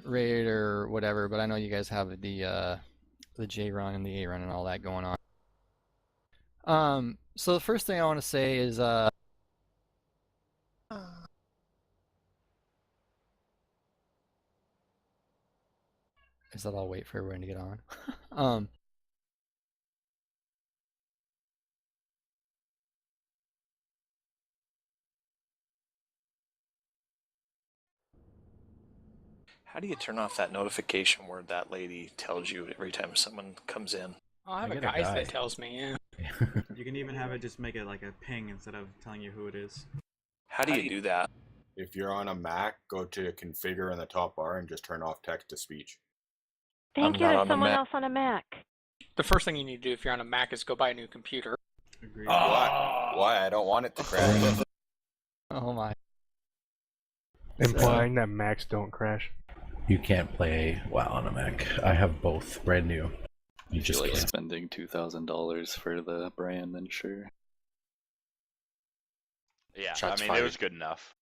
raid or whatever, but I know you guys have the J run and the A run and all that going on. So the first thing I want to say is that I'll wait for everyone to get on. um, How do you turn off that notification where that lady tells you every time someone comes in? I have I a got a guy guy. that tells me, yeah. You can even have it just make it like a ping instead of telling you who it is. How do you do that? If you're on a Mac, go to configure in the top bar and just turn off text to speech. Thank I'm you not to on a someone Mac. else on a Mac. The first thing you need to do if you're on a Mac is go buy a new computer. Agreed. Why? I don't want it to crash. oh my. Implying that Macs don't crash. You can't play WoW on a Mac. I have both, brand new. You If just you like can't. spending $2,000 for the brand, then sure. Yeah, Shots I mean, fired. it was good enough.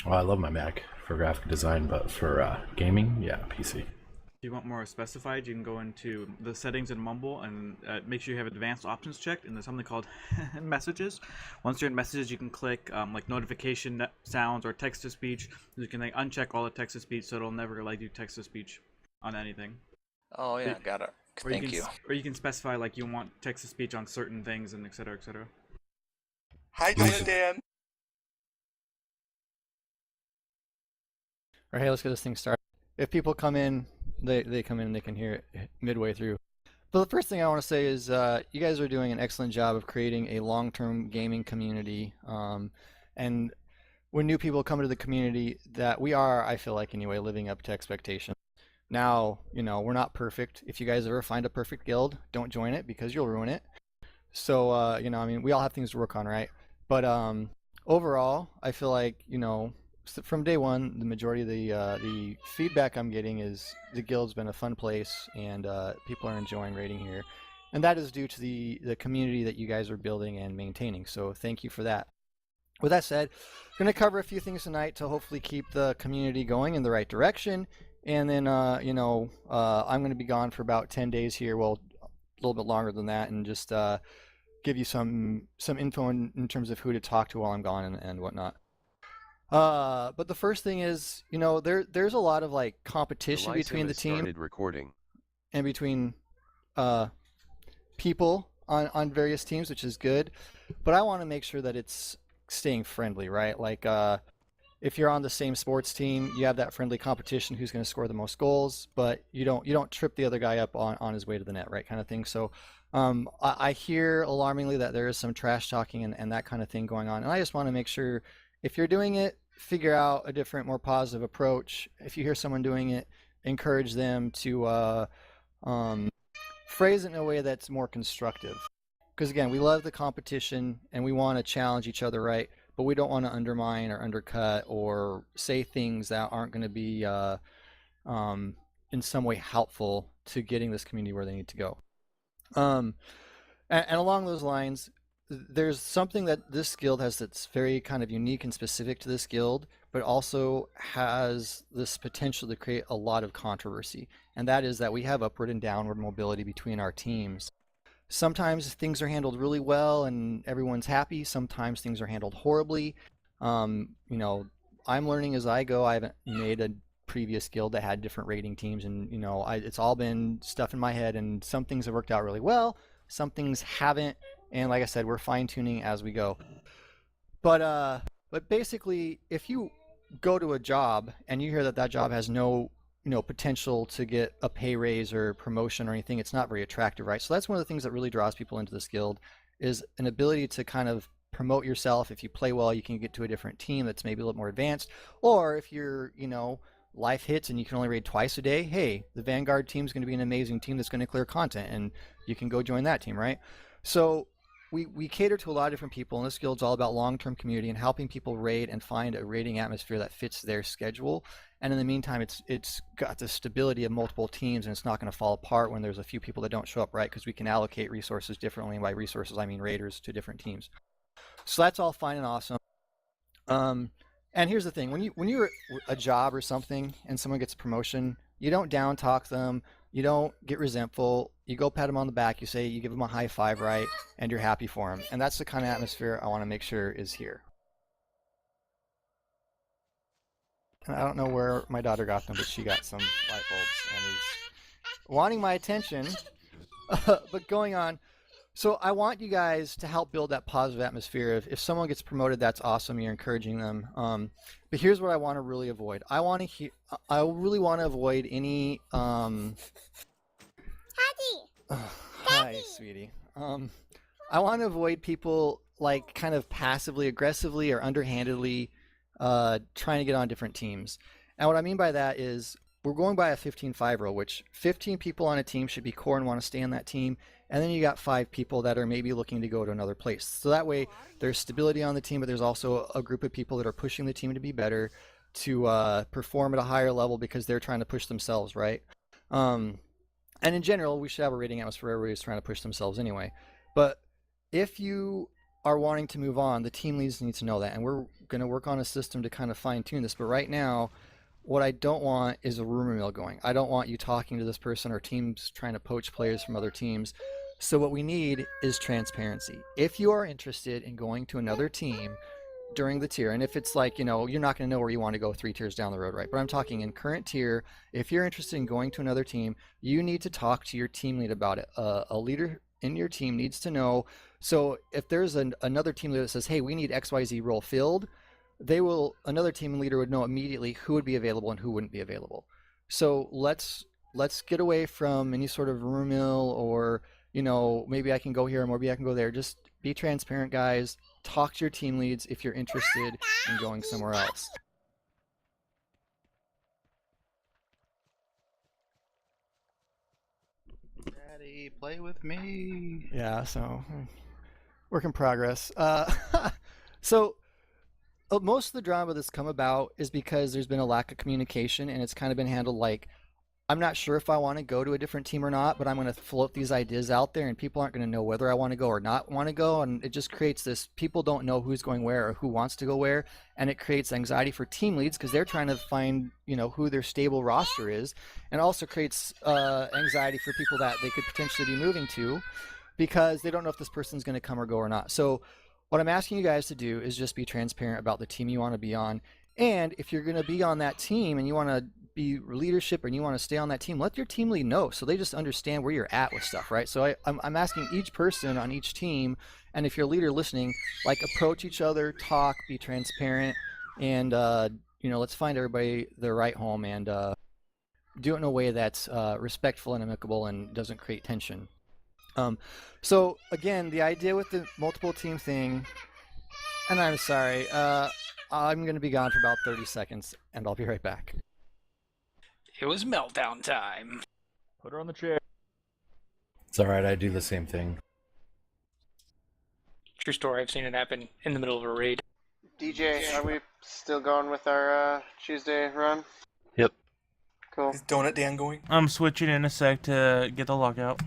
Well, I love my Mac for graphic design, but for gaming, yeah, PC. If you want more specified, you can go into the settings in Mumble and make sure you have advanced options checked, and there's something called messages. Once you're in messages, you can click like notification sounds or text to speech. You can like uncheck all the text to speech, so it'll never like do text to speech on anything. Oh yeah, got it. Or Thank you. Or you can specify like you want text to speech on certain things and etc. etc. Hi, Dan. Or hey, let's get this thing started. If people come in, they come in and they can hear it midway through. But the first thing I want to say is you guys are doing an excellent job of creating a long-term gaming community. And when new people come into the community, that we are, I feel like anyway, living up to expectations. Now, we're not perfect. If you guys ever find a perfect guild, don't join it because you'll ruin it. So, I mean, we all have things to work on, right? But overall, I feel like, from day one, the majority of the feedback I'm getting is the guild's been a fun place and people are enjoying raiding here. And that is due to the community that you guys are building and maintaining. So thank you for that. With that said, I'm going to cover a few things tonight to hopefully keep the community going in the right direction. And then, I'm going to be gone for about 10 days here. Well, a little bit longer than that, and just give you some info in terms of who to talk to while I'm gone and whatnot. But the first thing is, there's a lot of like competition between the team and between people on various teams, which is good. But I want to make sure that it's staying friendly, right? Like if you're on the same sports team, you have that friendly competition who's going to score the most goals, but you don't trip the other guy up on his way to the net, right? Kind of thing. So I hear alarmingly that there is some trash talking and that kind of thing going on, and I just want to make sure if you're doing it, figure out a different, more positive approach. If you hear someone doing it, encourage them to phrase it in a way that's more constructive. Because again, we love the competition and we want to challenge each other, right? But we don't want to undermine or undercut or say things that aren't going to be in some way helpful to getting this community where they need to go. And along those lines, there's something that this guild has that's very kind of unique and specific to this guild, but also has this potential to create a lot of controversy. And that is that we have upward and downward mobility between our teams. Sometimes things are handled really well and everyone's happy. Sometimes things are handled horribly. I'm learning as I go. I haven't made a previous guild that had different rating teams, and it's all been stuff in my head, and some things have worked out really well, some things haven't, and like I said, we're fine-tuning as we go. But basically, if you go to a job and you hear that job has no potential to get a pay raise or promotion or anything, it's not very attractive, right? So that's one of the things that really draws people into this guild, is an ability to kind of promote yourself. If you play well, you can get to a different team that's maybe a little more advanced. Or if you're, life hits and you can only raid twice a day, hey, the Vanguard team is going to be an amazing team that's going to clear content, and you can go join that team, right? So we cater to a lot of different people, and this guild's all about long-term community and helping people raid and find a raiding atmosphere that fits their schedule. And in the meantime, it's got the stability of multiple teams, and it's not going to fall apart when there's a few people that don't show up, right? Because we can allocate resources differently, and by resources I mean raiders, to different teams. So that's all fine and awesome. And here's the thing: when you're a job or something, and someone gets a promotion, you don't down talk them, you don't get resentful. You go pat them on the back, you give them a high five, right, and you're happy for them. And that's the kind of atmosphere I want to make sure is here. And I don't know where my daughter got them, but she got some light bulbs and is wanting my attention. But going on. So I want you guys to help build that positive atmosphere. If someone gets promoted, that's awesome. You're encouraging them. But here's what I want to really avoid. I really want to avoid any. Hi, sweetie. I want to avoid people like kind of passively aggressively or underhandedly trying to get on different teams. And what I mean by that is we're going by a 15-5 rule, which 15 people on a team should be core and want to stay on that team. And then you got 5 people that are maybe looking to go to another place. So that way there's stability on the team, but there's also a group of people that are pushing the team to be better, to perform at a higher level because they're trying to push themselves, right? And in general, we should have a rating atmosphere where everybody's trying to push themselves anyway. But if you are wanting to move on, the team leads need to know that. And we're going to work on a system to kind of fine-tune this. But right now, what I don't want is a rumor mill going. I don't want you talking to this person or teams trying to poach players from other teams. So what we need is transparency. If you are interested in going to another team during the tier, and if it's like, you're not going to know where you want to go 3 tiers down the road, right? But I'm talking in current tier, if you're interested in going to another team, you need to talk to your team lead about it. A leader in your team needs to know. So if there's another team leader that says, hey, we need XYZ role filled, another team leader would know immediately who would be available and who wouldn't be available. So let's get away from any sort of rumor mill or, maybe I can go here or maybe I can go there. Just be transparent, guys. Talk to your team leads if you're interested in going somewhere else. Daddy, play with me. Yeah, so work in progress. So most of the drama that's come about is because there's been a lack of communication, and it's kind of been handled like, I'm not sure if I want to go to a different team or not, but I'm going to float these ideas out there, and people aren't going to know whether I want to go or not want to go, and it just creates this, people don't know who's going where or who wants to go where, and it creates anxiety for team leads because they're trying to find, who their stable roster is, and also creates anxiety for people that they could potentially be moving to because they don't know if this person's going to come or go or not. So what I'm asking you guys to do is just be transparent about the team you want to be on. And if you're going to be on that team and you want to be leadership and you want to stay on that team, let your team lead know so they just understand where you're at with stuff, right? So I'm asking each person on each team, and if you're a leader listening, like approach each other, talk, be transparent, and let's find everybody their right home and do it in a way that's respectful and amicable and doesn't create tension. So again, the idea with the multiple team thing, and I'm sorry, I'm going to be gone for about 30 seconds and I'll be right back. It was meltdown time. Put her on the chair. It's alright, I do the same thing. True story, I've seen it happen in the middle of a raid. DJ, are we still going with our Tuesday run? Yep. Cool. Is Donut Dan going? I'm switching in a sec to get the lockout.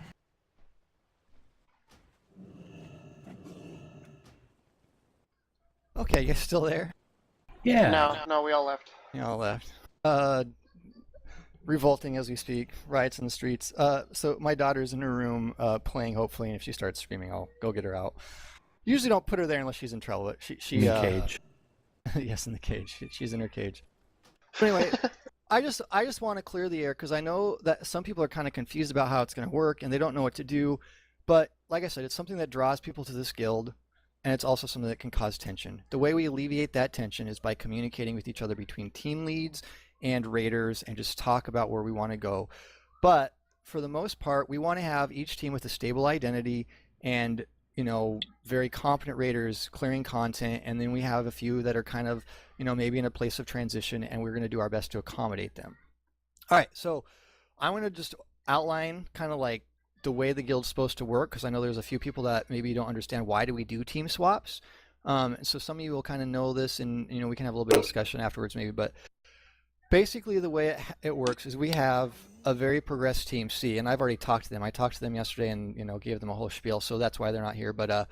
Okay, you still there? Yeah. No, we all left. You all left. Revolting as we speak, riots in the streets. So my daughter's in her room playing, hopefully, and if she starts screaming, I'll go get her out. Usually don't put her there unless she's in trouble, but she In the cage. Yes, in the cage. She's in her cage. But anyway, I just want to clear the air because I know that some people are kind of confused about how it's going to work and they don't know what to do. But like I said, it's something that draws people to this guild, and it's also something that can cause tension. The way we alleviate that tension is by communicating with each other between team leads and raiders and just talk about where we want to go. But for the most part, we want to have each team with a stable identity and, very competent raiders clearing content. And then we have a few that are kind of, maybe in a place of transition, and we're going to do our best to accommodate them. All right. So I want to just outline kind of like the way the guild's supposed to work, because I know there's a few people that maybe don't understand why do we do team swaps. So some of you will kind of know this, and we can have a little bit of discussion afterwards maybe, but basically the way it works is we have a very progressed team C, and I've already talked to them. I talked to them yesterday and gave them a whole spiel, so that's why they're not here. But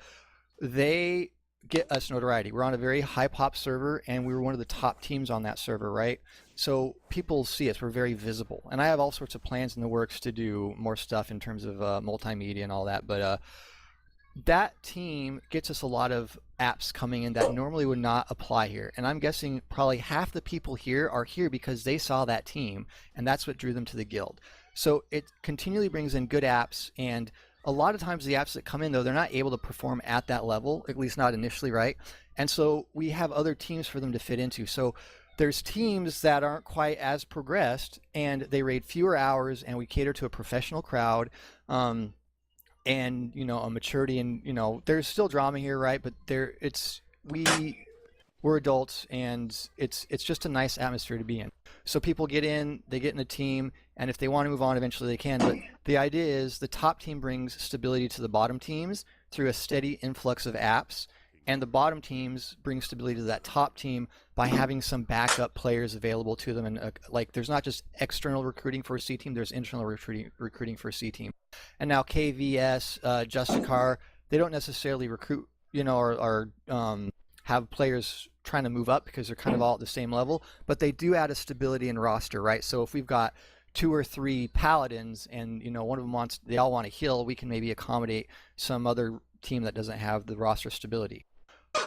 they get us notoriety. We're on a very high pop server, and we were one of the top teams on that server, right? So people see us. We're very visible, and I have all sorts of plans in the works to do more stuff in terms of multimedia and all that. But that team gets us a lot of apps coming in that normally would not apply here. And I'm guessing probably half the people here are here because they saw that team, and that's what drew them to the guild. So it continually brings in good apps, and a lot of times the apps that come in, though, they're not able to perform at that level, at least not initially, right? And so we have other teams for them to fit into. So there's teams that aren't quite as progressed, and they raid fewer hours, and we cater to a professional crowd, and, you know, a maturity, and, you know, there's still drama here, right? But we're adults, and it's just a nice atmosphere to be in. So people get in, they get in the team, and if they want to move on, eventually they can. But the idea is the top team brings stability to the bottom teams through a steady influx of apps, and the bottom teams bring stability to that top team by having some backup players available to them. And like, there's not just external recruiting for a C team, there's internal recruiting for a C team. And now KVS, Justicar, they don't necessarily recruit, you know, or have players trying to move up because they're kind of all at the same level, but they do add a stability in roster, right? So if we've got 2 or 3 paladins, and, you know, one of them they all want to heal, we can maybe accommodate some other team that doesn't have the roster stability.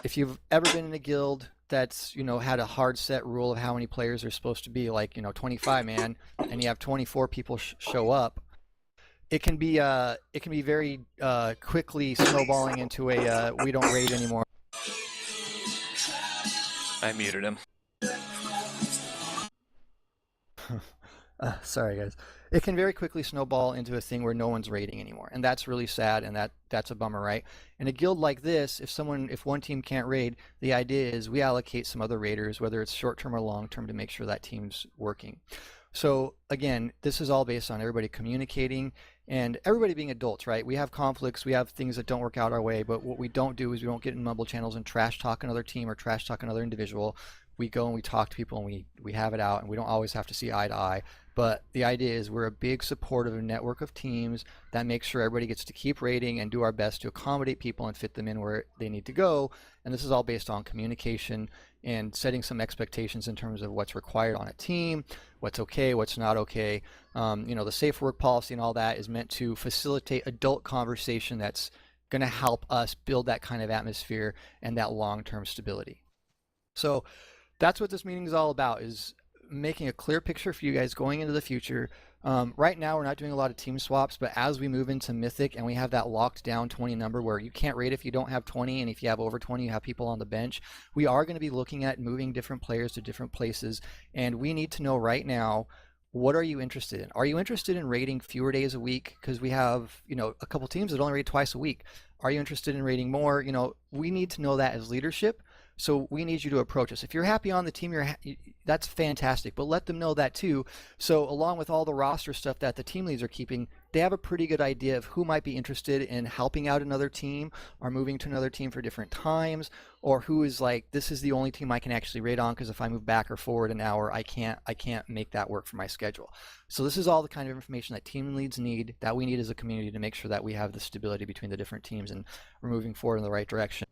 If you've ever been in a guild that's, you know, had a hard set rule of how many players are supposed to be, like, you know, 25 man, and you have 24 people show up, it can be very quickly snowballing into a we don't raid anymore. I muted him. Sorry, guys. It can very quickly snowball into a thing where no one's raiding anymore, and that's really sad, and that's a bummer, right? In a guild like this, if one team can't raid, the idea is we allocate some other raiders, whether it's short-term or long-term, to make sure that team's working. So again, this is all based on everybody communicating and everybody being adults, right? We have conflicts, we have things that don't work out our way, but what we don't do is we don't get in mumble channels and trash talk another team or trash talk another individual. We go and we talk to people, and we have it out, and we don't always have to see eye to eye. But the idea is we're a big support of a network of teams that makes sure everybody gets to keep raiding and do our best to accommodate people and fit them in where they need to go. And this is all based on communication and setting some expectations in terms of what's required on a team, what's okay, what's not okay. You know, the safe work policy and all that is meant to facilitate adult conversation that's going to help us build that kind of atmosphere and that long-term stability. So that's what this meeting is all about, is making a clear picture for you guys going into the future. Right now, we're not doing a lot of team swaps, but as we move into Mythic and we have that locked down 20 number where you can't raid if you don't have 20, and if you have over 20, you have people on the bench, we are going to be looking at moving different players to different places, and we need to know right now, what are you interested in? Are you interested in raiding fewer days a week? Because we have, you know, a couple teams that only raid twice a week. Are you interested in raiding more? You know, we need to know that as leadership. So we need you to approach us. If you're happy on the team, that's fantastic, but let them know that too. So along with all the roster stuff that the team leads are keeping, they have a pretty good idea of who might be interested in helping out another team or moving to another team for different times, or who is like, this is the only team I can actually raid on because if I move back or forward an hour, I can't make that work for my schedule. So this is all the kind of information that team leads need, that we need as a community to make sure that we have the stability between the different teams and we're moving forward in the right direction.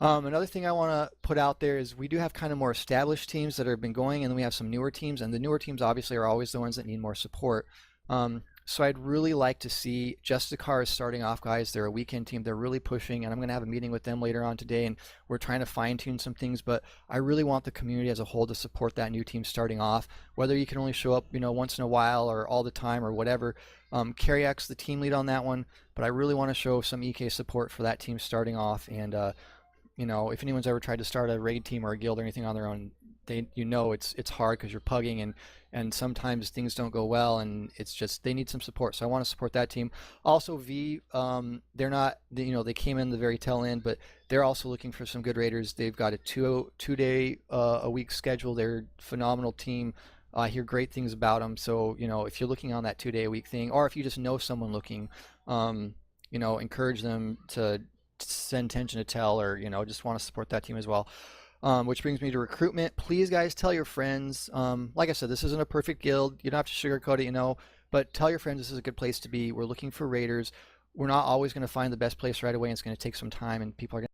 Another thing I want to put out there is we do have kind of more established teams that have been going, and then we have some newer teams, and the newer teams obviously are always the ones that need more support. So I'd really like to see Justicar is starting off, guys. They're a weekend team. They're really pushing, and I'm going to have a meeting with them later on today, and we're trying to fine-tune some things, but I really want the community as a whole to support that new team starting off, whether you can only show up, you know, once in a while or all the time or whatever. Carriac's the team lead on that one, but I really want to show some EK support for that team starting off, and you know, if anyone's ever tried to start a raid team or a guild or anything on their own, you know it's hard because you're pugging, and sometimes things don't go well, and it's just they need some support. So I want to support that team. Also, V, they're not, you know, they came in the very tail end, but they're also looking for some good raiders. They've got a two-day a week schedule. They're a phenomenal team. I hear great things about them. So, you know, if you're looking on that 2-day a week thing, or if you just know someone looking, you know, encourage them to send Tension to tell, or, you know, just want to support that team as well. Which brings me to recruitment. Please, guys, tell your friends. Like I said, this isn't a perfect guild. You don't have to sugarcoat it, you know, but tell your friends this is a good place to be. We're looking for raiders. We're not always going to find the best place right away, and it's going to take some time, and people are going to